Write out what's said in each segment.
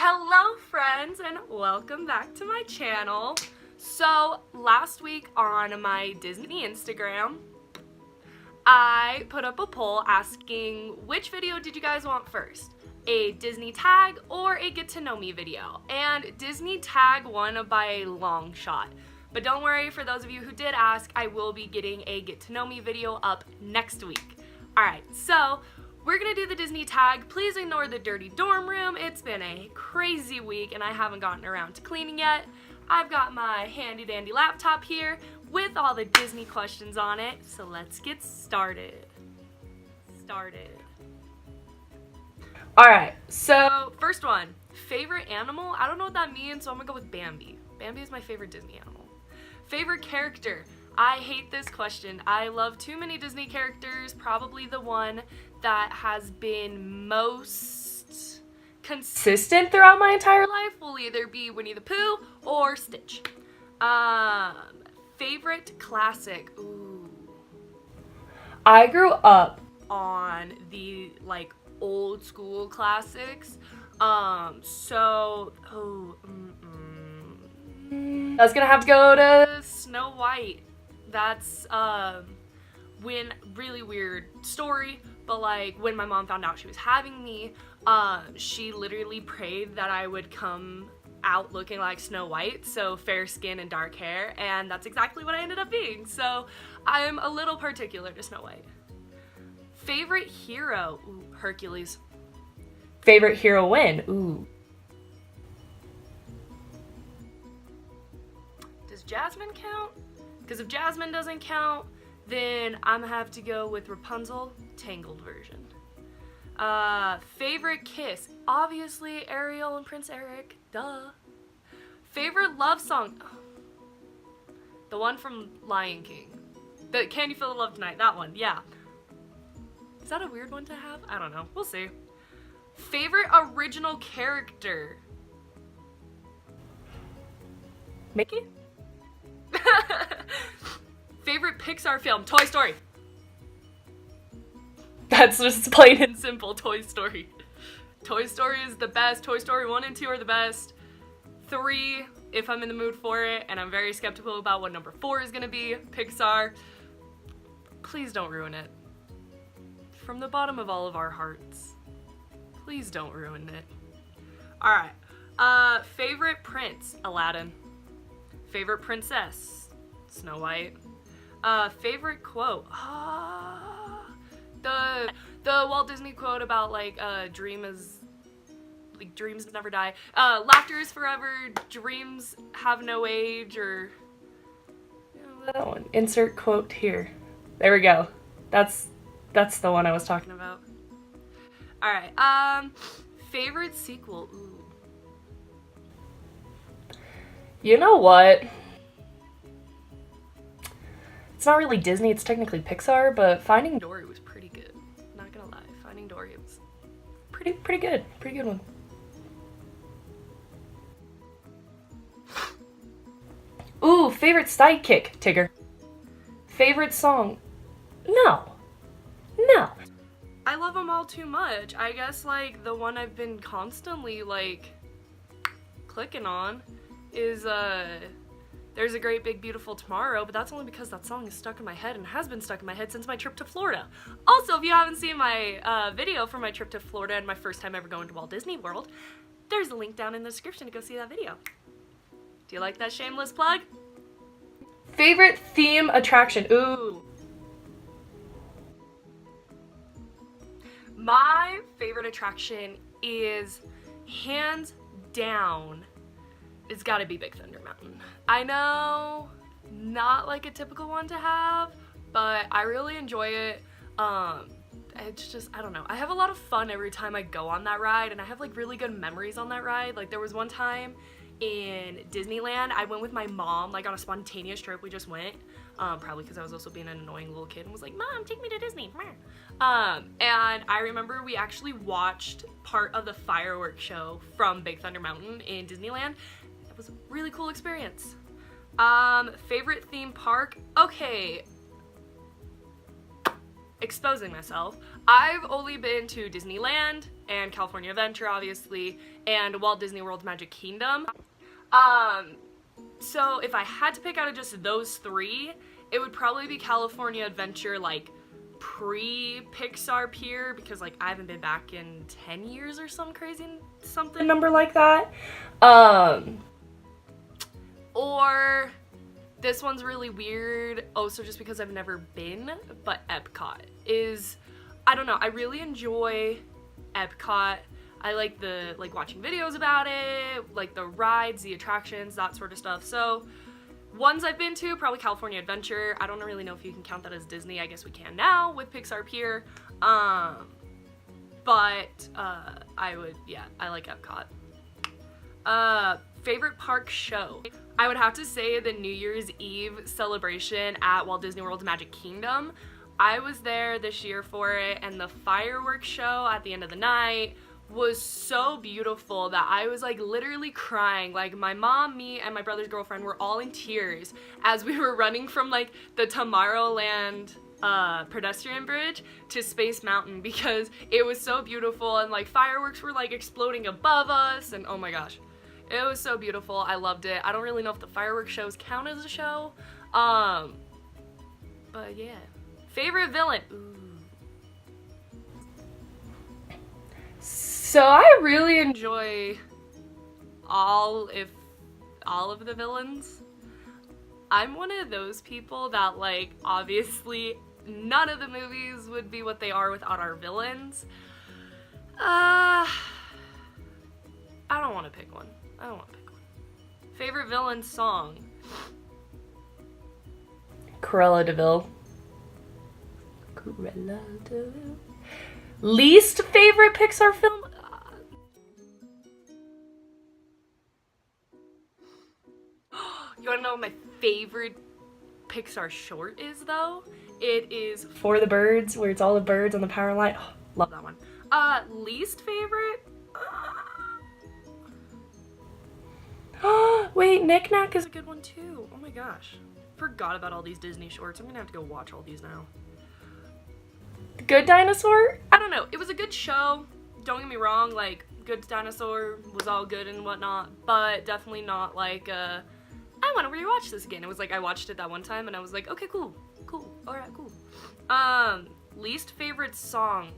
Hello friends and welcome back to my channel. So last week on my Disney Instagram, I put up a poll asking which video did you guys want first? A Disney tag or a get to know me video? And Disney tag won by a long shot. But don't worry, for those of you who did ask, I will be getting a get to know me video up next week. Alright, so we're gonna do the Disney tag. Please ignore the dirty dorm room. It's been a crazy week and I haven't gotten around to cleaning yet. I've got my handy dandy laptop here with all the Disney questions on it. So let's get started. Alright, so first one, favorite animal? I don't know what that means, so I'm gonna go with Bambi. Bambi is my favorite Disney animal. Favorite character? I hate this question. I love too many Disney characters. Probably the one that has been most consistent throughout my entire life will either be Winnie the Pooh or Stitch. Favorite classic? Ooh. I grew up on the old school classics. I was gonna have to go to Snow White. That's when really weird story, but when my mom found out she was having me, she literally prayed that I would come out looking like Snow White, so fair skin and dark hair, and that's exactly what I ended up being. So I'm a little particular to Snow White. Favorite hero? Ooh, Hercules. Favorite heroine? Ooh. Does Jasmine count? Because if Jasmine doesn't count, then I'm gonna have to go with Rapunzel, Tangled version. Favorite kiss? Obviously Ariel and Prince Eric, duh. Favorite love song? The one from Lion King. The Can You Feel the Love Tonight? That one, yeah. Is that a weird one to have? I don't know, we'll see. Favorite original character? Mickey? Favorite Pixar film? Toy Story. That's just plain and simple, Toy Story. Toy Story is the best. Toy Story 1 and 2 are the best. 3, if I'm in the mood for it, and I'm very skeptical about what number 4 is gonna be. Pixar. Please don't ruin it. From the bottom of all of our hearts. Please don't ruin it. Alright. Favorite prince? Aladdin. Favorite princess? Snow White. Favorite quote? The Walt Disney quote about dreams never die. Laughter is forever, dreams have no age, or that one. Insert quote here. There we go. That's the one I was talking about. Alright, favorite sequel? Ooh. You know what? It's not really Disney, it's technically Pixar, but Finding Dory was pretty good. Not gonna lie, Finding Dory was pretty good. Pretty good one. Ooh, favorite sidekick? Tigger. Favorite song? No. I love them all too much. I guess the one I've been constantly clicking on is There's a Great Big Beautiful Tomorrow, but that's only because that song is stuck in my head and has been stuck in my head since my trip to Florida. Also, if you haven't seen my video from my trip to Florida and my first time ever going to Walt Disney World, there's a link down in the description to go see that video. Do you like that shameless plug? Favorite theme attraction? Ooh. My favorite attraction is, hands down, it's gotta be Big Thunder Mountain. I know, not a typical one to have, but I really enjoy it. It's just, I don't know. I have a lot of fun every time I go on that ride, and I have really good memories on that ride. There was one time in Disneyland, I went with my mom, on a spontaneous trip. We just went, probably because I was also being an annoying little kid and was like, Mom, take me to Disney. And I remember we actually watched part of the fireworks show from Big Thunder Mountain in Disneyland. It was a really cool experience. Favorite theme park? Okay. Exposing myself. I've only been to Disneyland and California Adventure, obviously, and Walt Disney World's Magic Kingdom. So if I had to pick out of just those three, it would probably be California Adventure, like, pre-Pixar Pier, because, like, I haven't been back in 10 years or some crazy something number like that. Or this one's really weird, also just because I've never been, but Epcot is, I don't know, I really enjoy Epcot. I like watching videos about it, like the rides, the attractions, that sort of stuff. So ones I've been to, probably California Adventure. I don't really know if you can count that as Disney. I guess we can now with Pixar Pier. I like Epcot. Favorite park show? I would have to say the New Year's Eve celebration at Walt Disney World's Magic Kingdom. I was there this year for it, and the fireworks show at the end of the night was so beautiful that I was like literally crying. Like my mom, me, and my brother's girlfriend were all in tears as we were running from like the Tomorrowland pedestrian bridge to Space Mountain because it was so beautiful, and like fireworks were like exploding above us, and oh my gosh, it was so beautiful. I loved it. I don't really know if the fireworks shows count as a show, but yeah. Favorite villain? Ooh. So I really enjoy all of the villains. I'm one of those people that, like, obviously none of the movies would be what they are without our villains. I don't want to pick one. Favorite villain song? Cruella de Vil. Least favorite Pixar film? You wanna know what my favorite Pixar short is, though? It is For the Birds, where it's all the birds on the power line. Oh, love that one. Least favorite? Wait, Knick Knack is a good one too. Oh my gosh. Forgot about all these Disney shorts. I'm gonna have to go watch all these now. Good Dinosaur? I don't know. It was a good show. Don't get me wrong, like, Good Dinosaur was all good and whatnot, but definitely not like, I want to rewatch this again. It was like, I watched it that one time and I was like, okay, cool, alright, cool. Least favorite song.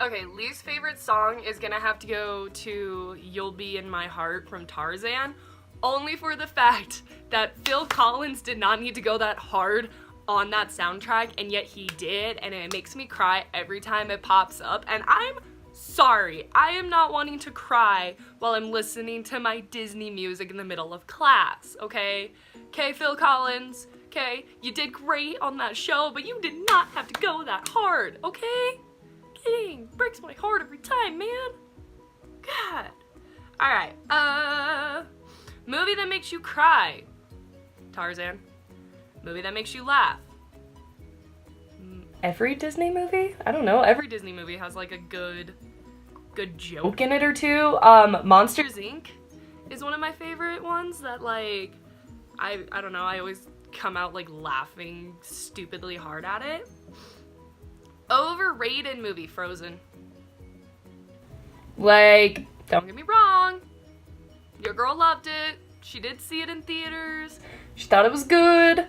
Okay, least favorite song is gonna have to go to You'll Be in My Heart from Tarzan, only for the fact that Phil Collins did not need to go that hard on that soundtrack, and yet he did, and it makes me cry every time it pops up, and I'm sorry. I am not wanting to cry while I'm listening to my Disney music in the middle of class, okay? Okay, Phil Collins, okay? You did great on that show, but you did not have to go that hard, okay? Dang, breaks my heart every time, man. God. Alright, movie that makes you cry. Tarzan. Movie that makes you laugh. Every Disney movie? I don't know. Every Disney movie has like a good joke in it or two. Monsters Inc. is one of my favorite ones that, like, I don't know, I always come out like laughing stupidly hard at it. Overrated movie, Frozen. Like, don't get me wrong, your girl loved it. She did see it in theaters. She thought it was good.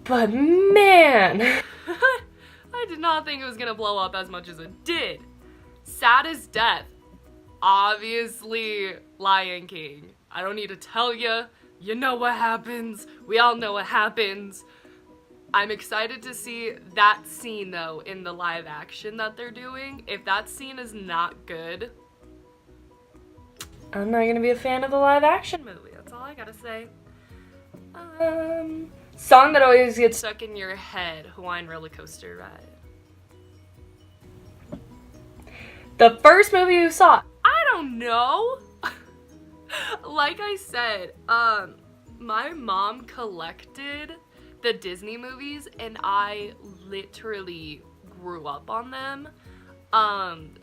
But man, I did not think it was gonna blow up as much as it did. Sad as death. Obviously, Lion King. I don't need to tell you. You know what happens. We all know what happens. I'm excited to see that scene, though, in the live action that they're doing. If that scene is not good, I'm not gonna be a fan of the live action movie. That's all I gotta say. Song that always gets stuck in your head, Hawaiian Roller Coaster Ride. The first movie you saw? I don't know. Like I said, my mom collected the Disney movies and I literally grew up on them.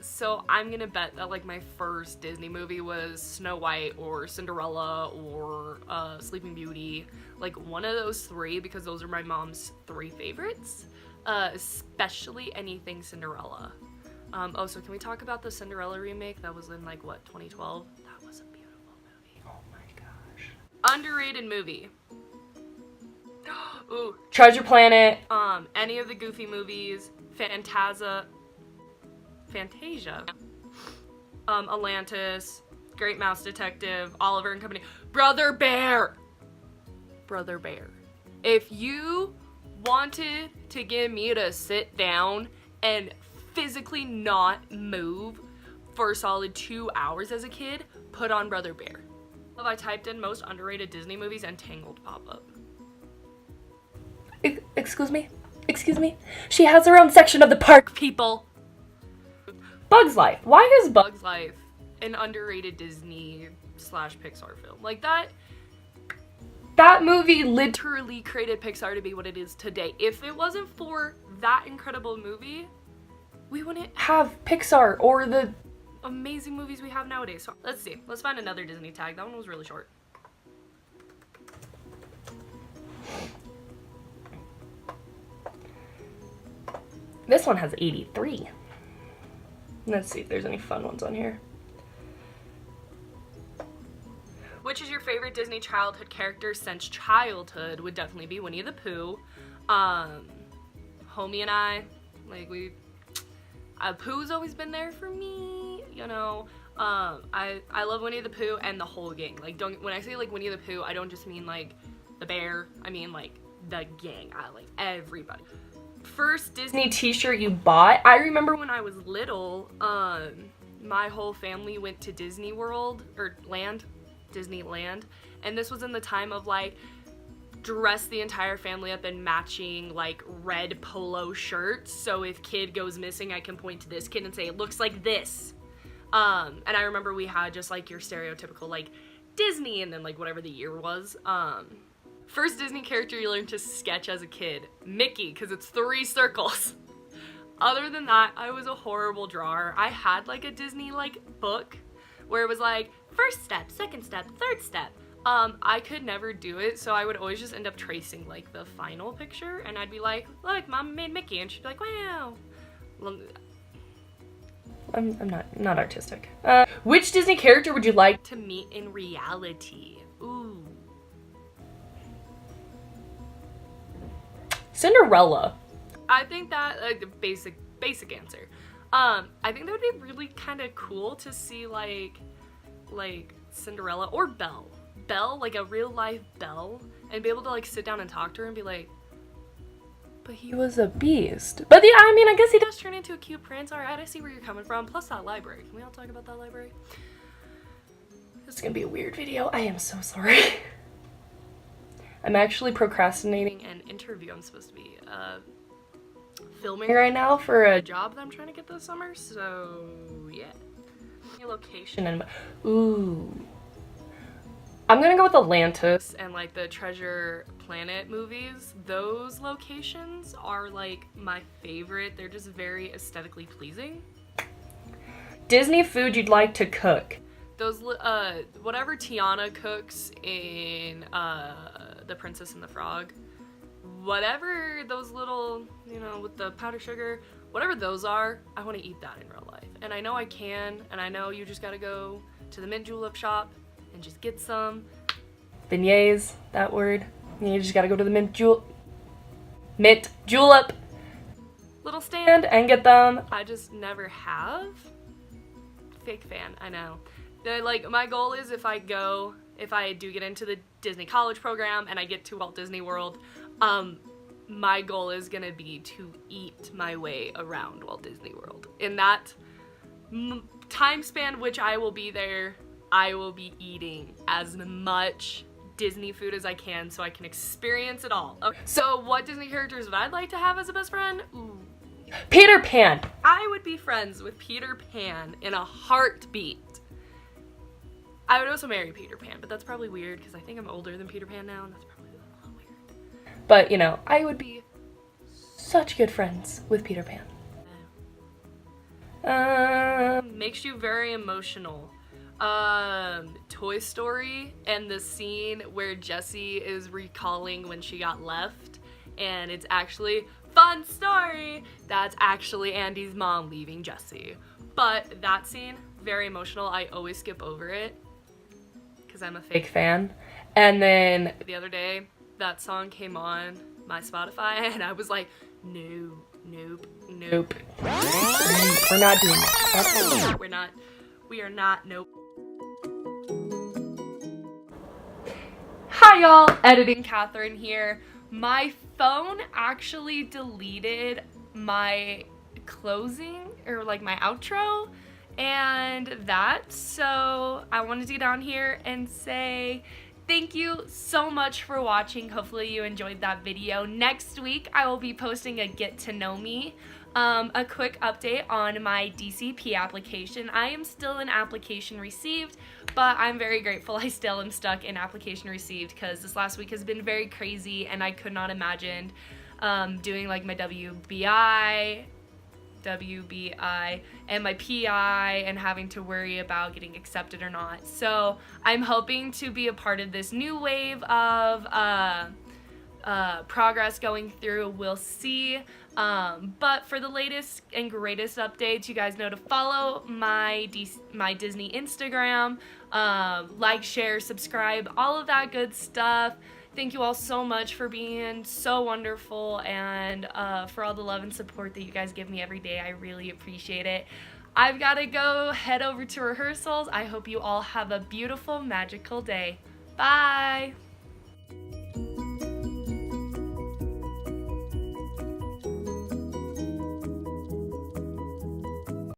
So I'm gonna bet that like my first Disney movie was Snow White or Cinderella or Sleeping Beauty, like one of those three, because those are my mom's three favorites. especially anything Cinderella. Oh, so can we talk about the Cinderella remake that was in like what, 2012? That was a beautiful movie. Oh my gosh. Underrated movie. Ooh, Treasure Planet. Any of the Goofy movies. Fantasia. Atlantis. Great Mouse Detective. Oliver and Company. Brother Bear. Brother Bear. If you wanted to get me to sit down and physically not move for a solid 2 hours as a kid, put on Brother Bear. I typed in most underrated Disney movies and Tangled pop up. Excuse me? Excuse me? She has her own section of the park, people. Bugs Life. Why is Bugs Life an underrated Disney / Pixar film? Like that movie literally created Pixar to be what it is today. If it wasn't for that incredible movie, we wouldn't have Pixar or the amazing movies we have nowadays. So let's see. Let's find another Disney tag. That one was really short. This one has 83. Let's see if there's any fun ones on here. Which is your favorite Disney childhood character since childhood? Would definitely be Winnie the Pooh. Homie and I, like Pooh's always been there for me, you know. I love Winnie the Pooh and the whole gang. Like, when I say like Winnie the Pooh, I don't just mean like the bear. I mean like the gang. I like everybody. First Disney t-shirt you bought? I remember when I was little, my whole family went to Disney World, or Disneyland, and this was in the time of like dress the entire family up in matching like red polo shirts, so if kid goes missing I can point to this kid and say it looks like this. And I remember we had just like your stereotypical like Disney and then like whatever the year was. First Disney character you learned to sketch as a kid? Mickey, because it's 3 circles. Other than that, I was a horrible drawer. I had like a Disney like book where it was like first step, second step, third step. I could never do it, so I would always just end up tracing like the final picture, and I'd be like, look, Mom made Mickey, and she'd be like, wow. I'm not artistic. Which Disney character would you like to meet in reality? Ooh. Cinderella. I think that, like, the basic answer. I think that would be really kind of cool to see like Cinderella or Belle, like a real life Belle, and be able to like sit down and talk to her and be like, but he was a beast. But yeah, I mean, I guess he does turn into a cute prince. All right, I see where you're coming from. Plus that library. Can we all talk about that library? This is gonna be a weird video. I am so sorry. I'm actually procrastinating an interview I'm supposed to be filming right now for a job that I'm trying to get this summer, so yeah. Location and ooh. I'm gonna go with Atlantis and like the Treasure Planet movies. Those locations are like my favorite. They're just very aesthetically pleasing. Disney food you'd like to cook? Those whatever Tiana cooks in The Princess and the Frog, whatever those little, you know, with the powdered sugar, whatever those are, I want to eat that in real life. And I know I can, and I know you just gotta go to the mint julep shop and just get some beignets, that word. You just gotta go to the mint julep little stand and get them. I just never have. Fake fan, I know. Like, my goal is if I do get into the Disney College program and I get to Walt Disney World, my goal is gonna be to eat my way around Walt Disney World. In that time span which I will be there, I will be eating as much Disney food as I can so I can experience it all. Okay. So what Disney characters would I like to have as a best friend? Ooh. Peter Pan. I would be friends with Peter Pan in a heartbeat. I would also marry Peter Pan, but that's probably weird because I think I'm older than Peter Pan now, and that's probably a little weird. But, you know, I would be such good friends with Peter Pan. Makes you very emotional. Toy Story and the scene where Jessie is recalling when she got left, and it's actually fun story, that's actually Andy's mom leaving Jesse. But that scene, very emotional. I always skip over it because I'm a fake fan. And then the other day, that song came on my Spotify and I was like, no, nope, nope. We're not doing that. We are not, nope. Hi y'all, Editing Catherine here. My phone actually deleted my closing, or like my outro, and that, so I wanted to get on here and say thank you so much for watching. Hopefully you enjoyed that video. Next week I will be posting a get to know me, a quick update on my DCP application. I am still in application received, but I'm very grateful I still am stuck in application received because this last week has been very crazy and I could not imagine doing like my WBI and my PI and having to worry about getting accepted or not. So I'm hoping to be a part of this new wave of progress going through. We'll see. But for the latest and greatest updates, you guys know to follow my Disney Instagram, like, share, subscribe, all of that good stuff. Thank you all so much for being so wonderful and for all the love and support that you guys give me every day. I really appreciate it. I've got to go head over to rehearsals. I hope you all have a beautiful, magical day. Bye!